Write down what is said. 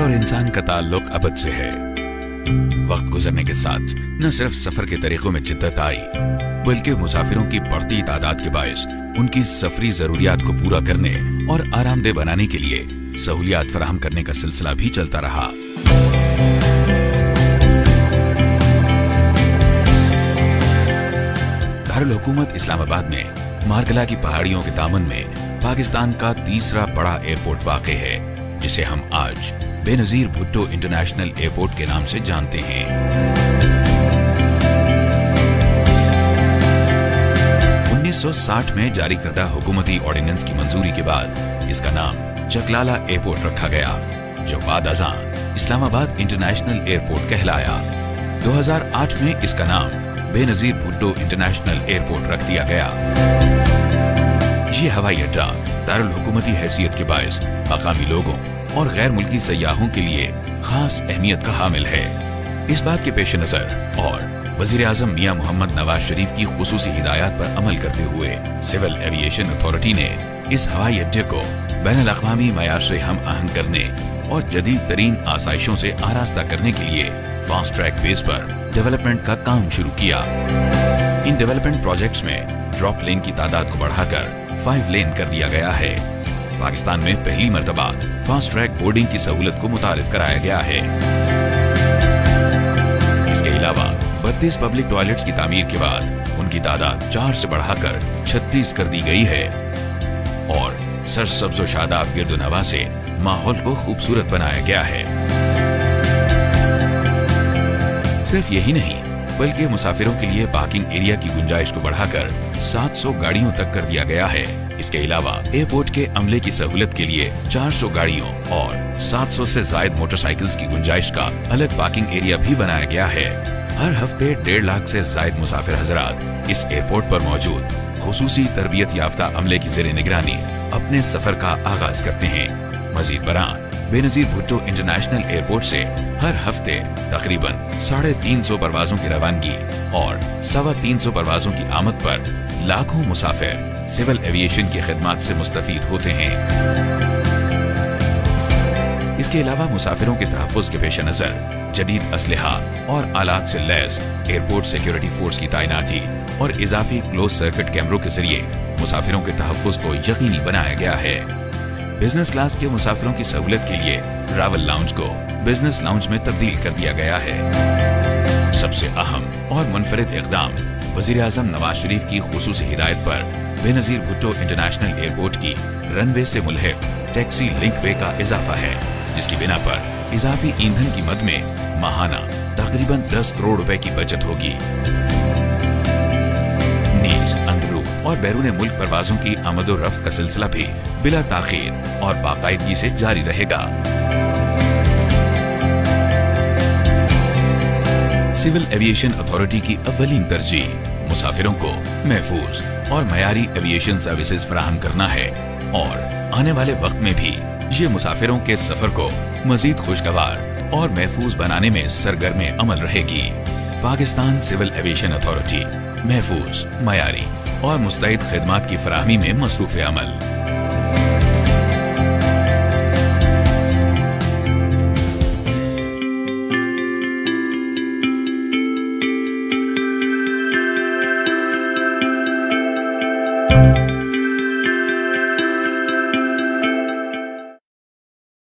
और इंसान का ताल्लुक अबद से है। वक्त गुजरने के साथ न सिर्फ सफर के तरीकों में जिद्दत आई, बल्कि मुसाफिरों की बढ़ती तादाद के बायस उनकी सफरी जरूरियात को पूरा करने और आरामदेह बनाने के लिए सहूलियात फराहम करने का सिलसिला भी चलता रहा। दारुल हुकूमत इस्लामाबाद में मारगला की पहाड़ियों के दामन में पाकिस्तान का तीसरा बड़ा एयरपोर्ट वाक़ है, जिसे हम आज बेनजीर भुट्टो इंटरनेशनल एयरपोर्ट के नाम से जानते हैं। 1960 में जारी करदा हुकूमती ऑर्डिनेंस की मंजूरी के बाद इसका नाम चकलाला एयरपोर्ट रखा गया, जो बाद अज़ां इस्लामाबाद इंटरनेशनल एयरपोर्ट कहलाया। 2008 में इसका नाम बेनजीर भुट्टो इंटरनेशनल एयरपोर्ट रख दिया गया। ये हवाई अड्डा दारुल हुकूमती हैसियत के बायस मकामी लोगों और गैर मुल्की सयाहों के लिए खास अहमियत का हामिल है। इस बात के पेश नजर और वजीर आजम मियां मोहम्मद नवाज शरीफ की खुसूसी हिदायत पर अमल करते हुए सिविल एविएशन अथॉरिटी ने इस हवाई अड्डे को बैनुल अक़वामी मयार से हम आहंग करने और जदीद तरीन आसाइशों से आरास्ता करने के लिए फास्ट ट्रैक बेस पर डेवलपमेंट का काम शुरू किया। इन डेवलपमेंट प्रोजेक्ट्स में ड्रॉप लेन की तादाद को बढ़ाकर 5 लेन कर दिया गया है। पाकिस्तान में पहली मर्तबा फास्ट ट्रैक बोर्डिंग की सहूलत को मुतारिफ कराया गया है। इसके अलावा 32 पब्लिक टॉयलेट्स की तामीर के बाद उनकी तादाद 4 से बढ़ाकर 36 कर दी गई है और सरसब्ज़ व शादाब गिर्दोनवा से माहौल को खूबसूरत बनाया गया है। सिर्फ यही नहीं, बल्कि मुसाफिरों के लिए पार्किंग एरिया की गुंजाइश को बढ़ाकर 700 गाड़ियों तक कर दिया गया है। इसके अलावा एयरपोर्ट के अमले की सहूलत के लिए 400 गाड़ियों और 700 से जायद मोटरसाइकिल्स की गुंजाइश का अलग पार्किंग एरिया भी बनाया गया है। हर हफ्ते 1.5 लाख से जायद मुसाफिर हजरात इस एयरपोर्ट पर मौजूद खुसूसी तरबियत याफ्ता अमले की ज़ेरे निगरानी अपने सफर का आगाज करते हैं। मजीद बरान बेनजीर भुट्टो इंटरनेशनल एयरपोर्ट से हर हफ्ते तकरीबन 350 परवाजों की रवानगी और 325 परवाजों की आमद पर लाखों मुसाफिर सिविल एविएशन की खिदमत से मुस्तफीद होते हैं। इसके अलावा मुसाफिरों के तहफ़्फ़ुज़ के पेश नजर जदीद असलहा और आलात से लैस एयरपोर्ट सिक्योरिटी फोर्स की तैनाती और इजाफी क्लोज सर्किट कैमरों के जरिए मुसाफिरों के तहफ़्फ़ुज़ को यकीनी बनाया गया है। बिजनेस क्लास के मुसाफिरों की सहूलत के लिए ट्रैवल लाउंज को बिजनेस लाउंज में तब्दील कर दिया गया है। सबसे अहम और मुनफरिद इक़दाम वज़ीर आज़म नवाज शरीफ की खुसूसी हिदायत पर बेनजीर भुट्टो इंटरनेशनल एयरपोर्ट की रनवे से मुल्हिक टैक्सी लिंक वे का इजाफा है, जिसकी बिना पर इजाफी ईंधन की मद में माहाना तकरीबन 10 करोड़ रुपए की बचत होगी। नीज, अंदरू और बैरून मुल्क परवाजों की आमद और रफ्त का सिलसिला भी बिला ताखीर और बाकायदगी से जारी रहेगा। सिविल एविएशन अथॉरिटी की अव्वलीन तरजीह मुसाफिरों को महफूज और मयारी एविएशन सर्विसेज फराहम करना है और आने वाले वक्त में भी ये मुसाफिरों के सफर को मजीद खुशगवार और महफूज बनाने में सरगर्म अमल रहेगी। पाकिस्तान सिविल एविएशन अथॉरिटी महफूज, मयारी और मुस्तैद खिदमात की फराहमी में मसरूफ़ अमल।